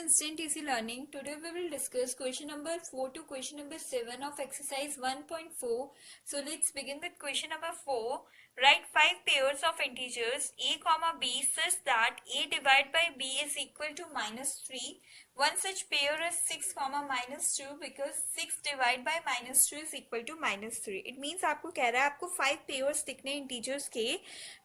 Instant Easy Learning. Today we will discuss question number 4 to question number 7 of exercise 1.4. So let's begin with question number 4. Write 5 pairs of integers a comma b such that a divided by b is equal to -3. One such pair is 6 comma -2 because 6 divided by -2 is equal to -3. It means आपको कह रहा है आपको 5 pairs दिखने integers के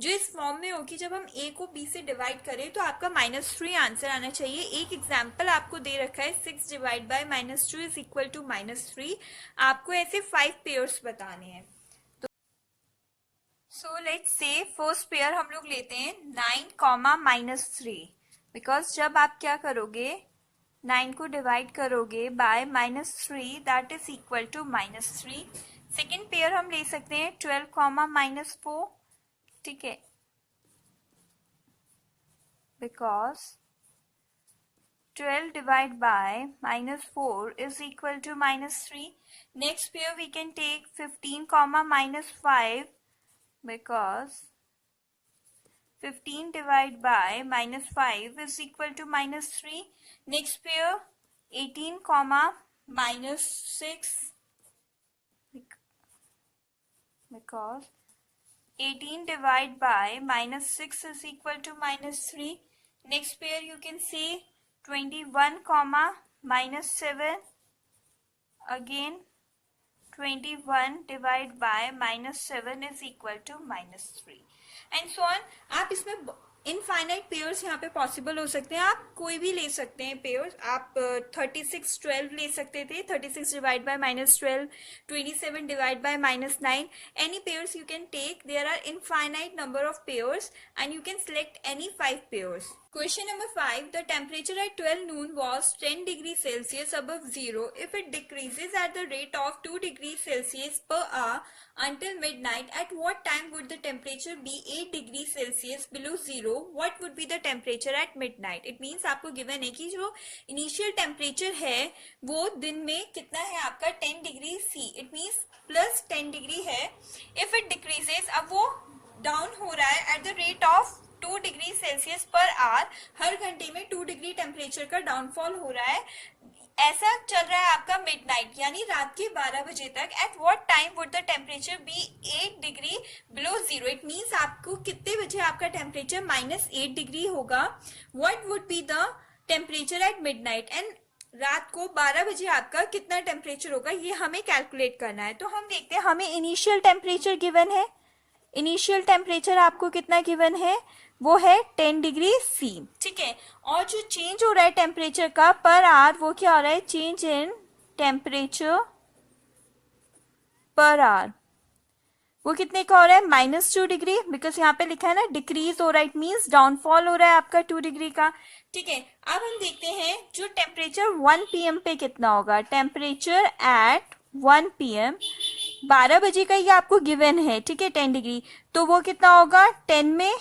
जो इस form में हो कि जब हम a को b से डिवाइड करें तो आपका -3 आंसर आना चाहिए. एक एग्जाम्पल आपको दे रखा है 6 divide by -2 is equal to -3. आपको ऐसे 5 पेयर्स बताने हैं. So let's say first pair हम लोग लेते हैं 9 कॉमा -3 बिकॉज जब आप क्या करोगे 9 को डिवाइड करोगे by -3 that is equal to -3. Second pair हम ले सकते हैं 12 कॉमा -4. ठीक है, because 12 divided by -4 is equal to -3. Next pair we can take 15 comma -5 because 15 divided by -5 is equal to -3. Next pair 18 comma -6 because 18 divided by -6 is equal to -3. Next pair you can say 21 comma -7 again 21 divided by -7 is equal to -3 and so on. आप इसमें infinite pairs यहाँ पे possible हो सकते हैं. आप कोई भी ले सकते हैं पेयर्स. आप 36 12 ले सकते थे. 36 divide by -12, 27 divide by -9. Any pairs you can take. There are infinite number of pairs and you can select any 5 pairs. Question number 5. The temperature at 12 noon was 10 degrees Celsius above zero. If it decreases at the rate of 2 degrees Celsius per hour until midnight, at what time would the temperature be 8 degrees Celsius below zero? What would be the temperature at midnight? It means आपको given है कि जो initial temperature है वो दिन में कितना है आपका 10 degree C. It means plus 10 degree है. If it decreases, अब वो डाउन हो रहा है at the rate of 2 degree Celsius per hour. हर घंटे में 2 डिग्री टेम्परेचर का डाउनफॉल हो रहा है. ऐसा चल रहा है आपका मिडनाइट यानी रात के 12 बजे तक. At what time would the temperature be 8 degree below zero. It means आपको कितने बजे आपका टेम्परेचर -8 डिग्री होगा. What would be the temperature at midnight and रात को 12 बजे आपका कितना टेम्परेचर होगा ये हमें कैलकुलेट करना है. तो हम देखते हैं हमें इनिशियल टेम्परेचर गिवन है. इनिशियल टेम्परेचर आपको कितना गिवन है वो है 10 डिग्री C. ठीक है, और जो चेंज हो रहा है टेम्परेचर का पर आवर वो क्या हो रहा है change in temperature per hour. वो कितने का हो रहा है -2 डिग्री बिकॉज यहाँ पे लिखा है ना डिक्रीज हो रहा है. इट मीन्स डाउनफॉल हो रहा है आपका 2 डिग्री का. ठीक है, अब हम देखते हैं जो टेम्परेचर 1 PM पे कितना होगा. टेम्परेचर एट 1 PM 12 बजे का ये आपको गिवन है. ठीक है, 10 डिग्री. तो वो कितना होगा 10 में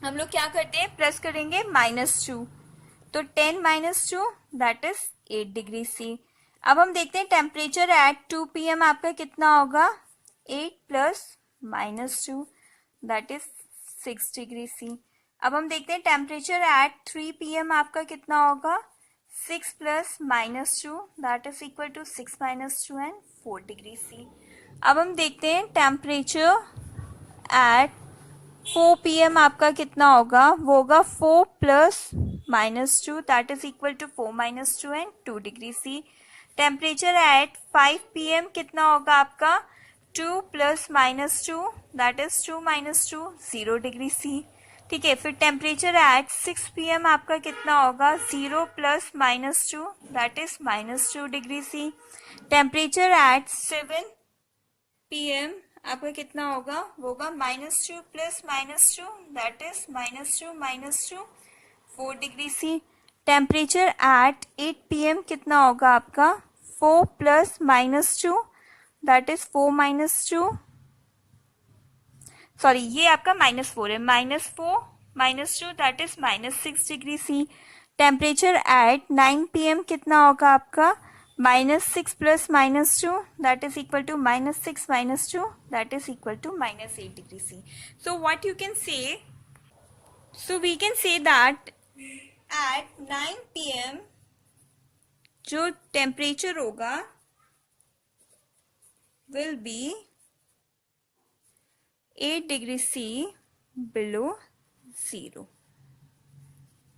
हम लोग क्या करते हैं प्लस करेंगे -2. तो 10 -2 दैट इज 8 डिग्री C. अब हम देखते हैं टेम्परेचर एट 2 PM आपका कितना होगा 8 plus -2 that is 6 degree C. अब हम देखते हैं टेम्परेचर एट 3 PM आपका कितना होगा 6 plus -2 that is equal to 6 -2 and 4 degree C. अब हम देखते हैं टेम्परेचर एट 4 PM आपका कितना होगा वो होगा 4 plus -2 that is equal to 4 -2 and 2 degree C. Temperature at 5 PM कितना होगा आपका 2 plus -2 that is 2 -2 0 degree C. ठीक है, फिर टेम्परेचर एट 6 PM आपका कितना होगा 0 plus -2 that is -2 degree C. Temperature eight 7 PM आपका कितना होगा वो होगा -2 plus -2 that is -2 4 degree C. Temperature eight 8 PM कितना होगा आपका 4 प्लस -2 दैट इज 4 -2 सॉरी ये आपका -4 है. -4 that is -6 degree C. Temperature eight 9 PM कितना होगा आपका -6 plus -2 that is equal to -6 minus 2 that is equal to -8 degree C. So what you can say, so we can say that at 9 PM जो temperature होगा will be 8 degree C below 0.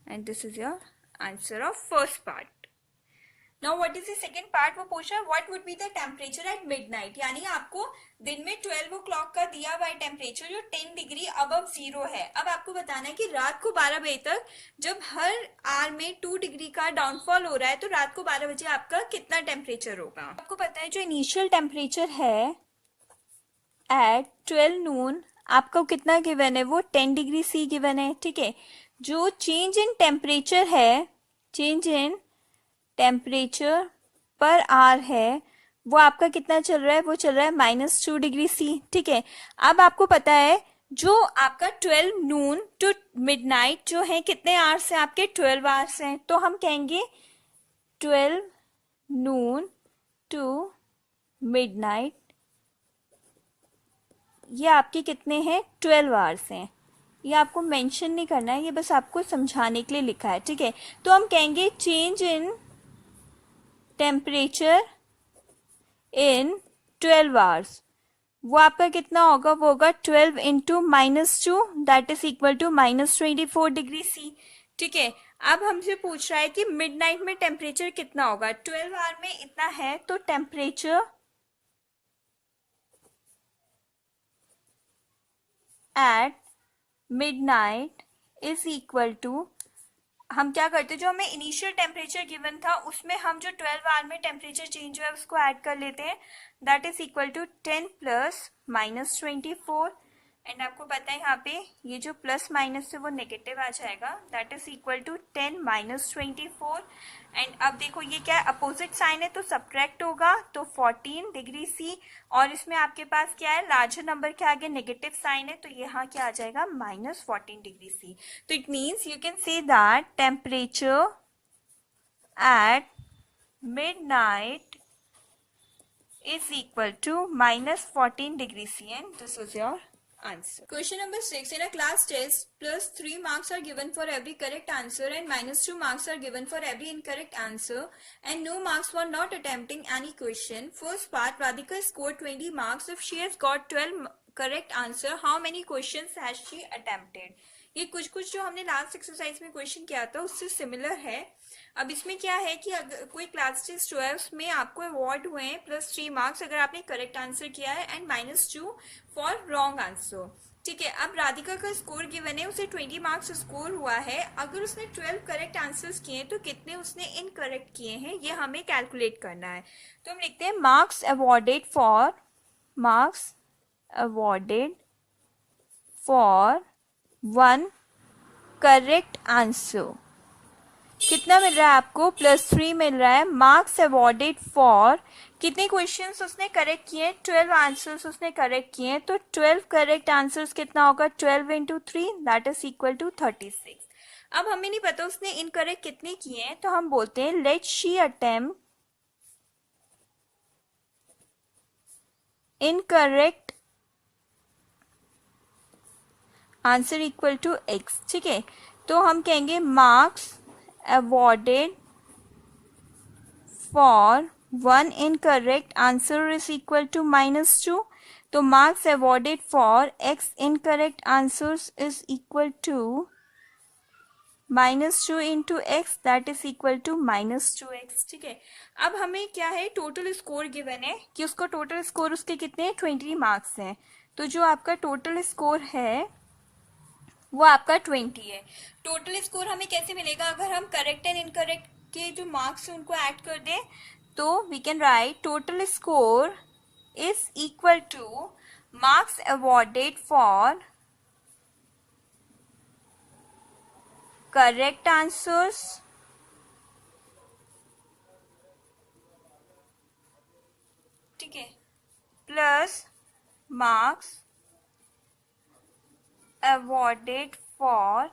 And this is your answer of first part. Now what is the second part? वो पूछ रहा है what would be the temperature at midnight. यानी आपको दिन में 12 o'clock का दिया हुआ टेम्परेचर जो 10 डिग्री अबव 0 है. अब आपको बताना है कि रात को 12 बजे तक जब हर आवर में 2 डिग्री का डाउनफॉल हो रहा है तो रात को 12 बजे आपका कितना टेम्परेचर होगा. आपको पता है जो इनिशियल टेम्परेचर है एट 12 नून आपको कितना गिवन है, वो 10 डिग्री सी गिवन है. ठीक है, जो चेंज इन टेम्परेचर है, change in temperature per hour है, वो आपका कितना चल रहा है, वो चल रहा है -2 डिग्री सी. ठीक है, अब आपको पता है जो आपका 12 नून टू मिडनाइट जो है कितने आवर्स हैं आपके, 12 आवर्स हैं. तो हम कहेंगे 12 नून टू मिडनाइट ये आपके कितने हैं, 12 आवर्स हैं. ये आपको मेंशन नहीं करना है, ये बस आपको समझाने के लिए लिखा है. ठीक है, तो हम कहेंगे change in temperature in 12 hours, वो आपका कितना होगा, वो होगा 12 into -2 that is equal to -24 degree C. ठीक है, अब हमसे पूछ रहा है कि मिडनाइट में टेम्परेचर कितना होगा. 12 आवर में इतना है तो temperature at midnight is equal to, हम क्या करते, जो हमें इनिशियल टेम्परेचर गिवन था उसमें हम जो 12 आवर में टेम्परेचर चेंज हुआ है उसको ऐड कर लेते हैं. That is equal to 10 plus -24. And आपको पता है यहाँ पे ये जो प्लस माइनस है वो नेगेटिव आ जाएगा. That is equal to 10 -24. And अब देखो ये क्या है, अपोजिट साइन है तो सब्ट्रैक्ट होगा तो 14 डिग्री सी. और इसमें आपके पास क्या है, लार्जर नंबर के आगे नेगेटिव साइन है तो यहाँ क्या आ जाएगा, -14 डिग्री सी. तो it means you can say that temperature at midnight is equal to -14 degree C, and this is your answer. Question number 6. In a class test, +3 marks are given for every correct answer and -2 marks are given for every incorrect answer, and no marks for not attempting any question. First part, Radhika scored 20 marks. If she has got 12 correct answer, how many questions has she attempted? ये कुछ जो हमने last exercise में question किया था उससे similar है. अब इसमें क्या है कि अगर कोई क्लास टेस्ट जो है उसमें आपको अवार्ड हुए हैं +3 मार्क्स अगर आपने करेक्ट आंसर किया है एंड -2 फॉर रॉन्ग आंसर. ठीक है, अब राधिका का स्कोर गिवन है, उसे 20 मार्क्स स्कोर हुआ है. अगर उसने 12 करेक्ट आंसर्स किए हैं तो कितने उसने इनकरेक्ट किए हैं ये हमें कैलकुलेट करना है. तो हम लिखते हैं marks awarded for 1 correct answer. कितना मिल रहा है आपको, +3 मिल रहा है. मार्क्स अवॉर्डेड फॉर कितने क्वेश्चंस उसने करेक्ट किए, 12 आंसर्स उसने करेक्ट किए हैं. तो 12 करेक्ट आंसर्स कितना होगा, 12 into 3 that is equal to 36. अब हमें नहीं पता उसने इनकरेक्ट कितने किए हैं तो हम बोलते हैं let she attempt incorrect answer equal to x. ठीक है, तो हम कहेंगे marks awarded for 1 incorrect answer is equal to -2. तो marks awarded for x incorrect answers is equal to -2 into x that is equal to -2x. ठीक है, अब हमें क्या है, टोटल स्कोर गिवन है कि उसको टोटल स्कोर उसके कितने 20 मार्क्स हैं. तो जो आपका टोटल स्कोर है वो आपका 20 है. टोटल स्कोर हमें कैसे मिलेगा, अगर हम करेक्ट एंड इनकरेक्ट के जो मार्क्स हैं उनको ऐड कर दें तो we can write total score is equal to marks awarded for correct answers ठीक है plus marks awarded for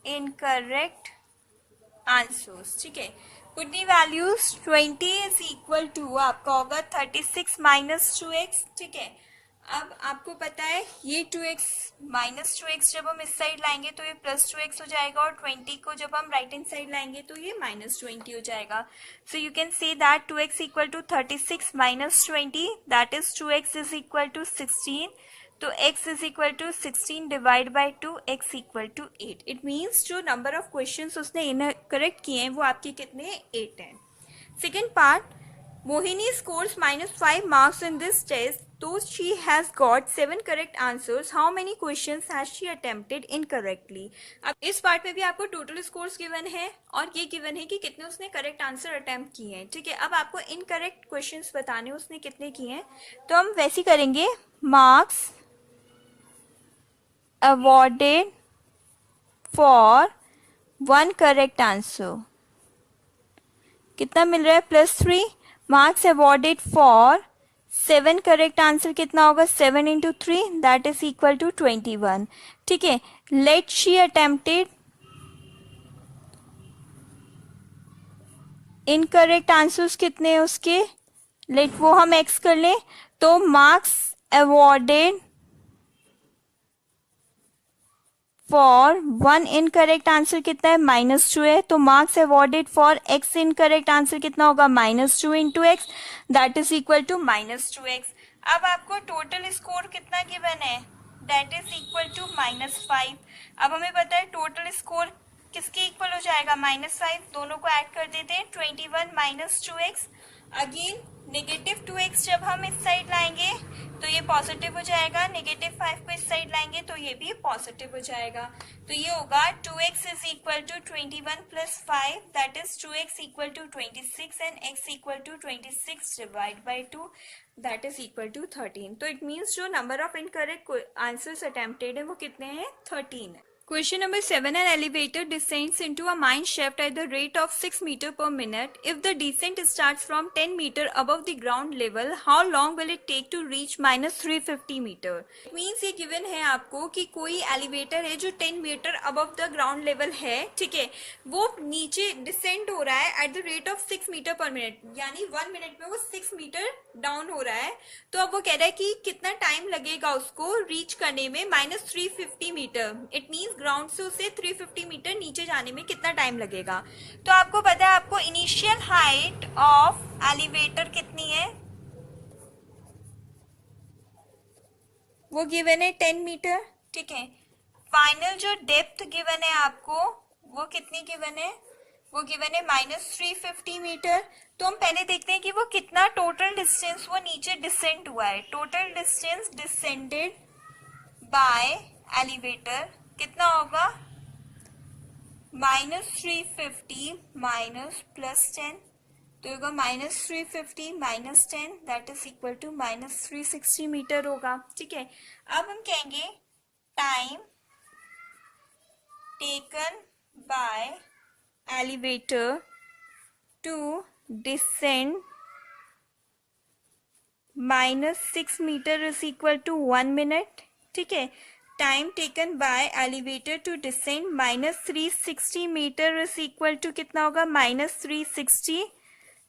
incorrect answers. ठीक है, put the values 20 is equal to आपका होगा 36 -2x. ठीक है, अब आपको पता है ये 2x माइनस 2x जब हम इस साइड लाएंगे तो ये प्लस 2x हो जाएगा, और 20 को जब हम राइट हैंड साइड लाएंगे तो ये माइनस 20 हो जाएगा. So you can say that 2x equal to 36 minus 20, that is 2x is equal to 16. तो x is equal to 16 divide by 2, x equal to 8. It means जो नंबर ऑफ क्वेश्चंस उसने incorrect किए हैं वो आपके कितने, 8 हैं. Second part, Mohini scores -5 marks in this test, though she has got 7 correct answers. How many questions has she attempted incorrectly? अब इस पार्ट में भी आपको टोटल स्कोर्स गिवन है और ये गिवन है कि कितने उसने करेक्ट आंसर अटेम्प्ट किए हैं. ठीक है, अब आपको इनकरेक्ट क्वेश्चंस बताने उसने कितने किए हैं, तो हम वैसे ही करेंगे. Marks awarded for 1 correct answer कितना मिल रहा है, +3. Marks awarded for 7 correct answer कितना होगा, 7 into 3, that is equal to 21. ठीक है, let she attempted incorrect answers कितने हैं उसके, लेट वो हम एक्स कर लें. तो marks awarded for 1 incorrect answer कितना है, -2 है. तो marks awarded for x incorrect answer कितना होगा, -2 into X, that is equal to -2x. अब आपको टोटल स्कोर कितना गिवन है, दैट इज इक्वल टू -5. अब हमें पता है टोटल स्कोर किसके इक्वल हो जाएगा, -5. दोनों को ऐड कर देते हैं, 21 माइनस 2x. अगेन -2x जब हम इस साइड लाएंगे तो ये पॉजिटिव हो जाएगा, -5 को इस साइड लाएंगे तो ये भी पॉजिटिव हो जाएगा. तो ये होगा 2x is equal to 21 plus 5, that is 2x equal to 26 and x equal to 26 divide by 2, that is equal to 13. तो इट मीन्स जो number of incorrect answers attempted है वो कितने हैं, 13 है. Question number 7. An elevator descends into a mine shaft at the rate of 6 meter per minute. If the descent starts from 10 meter above the ground level, how long will it take to reach -350 meter? It means ये given है आपको कि कोई elevator है जो 10 metre above the ground level है. ठीक है, वो नीचे डिसेंड हो रहा है at the rate of 6 metre per minute, यानी 1 मिनट में वो 6 मीटर डाउन हो रहा है. तो अब वो कह रहा है कि कितना टाइम लगेगा उसको रीच करने में, -350 मीटर. इट मीन्स ग्राउंड से उसे 350 मीटर नीचे जाने में कितना टाइम लगेगा. तो आपको पता है आपको इनिशियल हाइट ऑफ एलिवेटर कितनी है, वो गिवन है 10 मीटर. ठीक है, फाइनल जो डेप्थ गिवन है आपको वो कितनी गिवन है, वो गिवन है -350 मीटर. तो हम पहले देखते हैं कि वो कितना टोटल डिस्टेंस वो नीचे डिसेंड हुआ है. Total distance descended by elevator कितना होगा, -350 माइनस +10, तो होगा -350 minus 10, that is equal to -360 metre होगा. ठीक है, अब हम कहेंगे time taken by elevator to descend -6 metre is equal to 1 minute. ठीक है, time taken by elevator to descend -360 metre is equal to कितना होगा, -360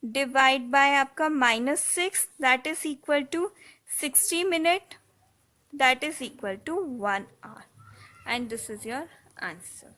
डिवाइड बाय आपका -6, that is equal to 60 minute, that is equal to 1 hour. And this is your answer.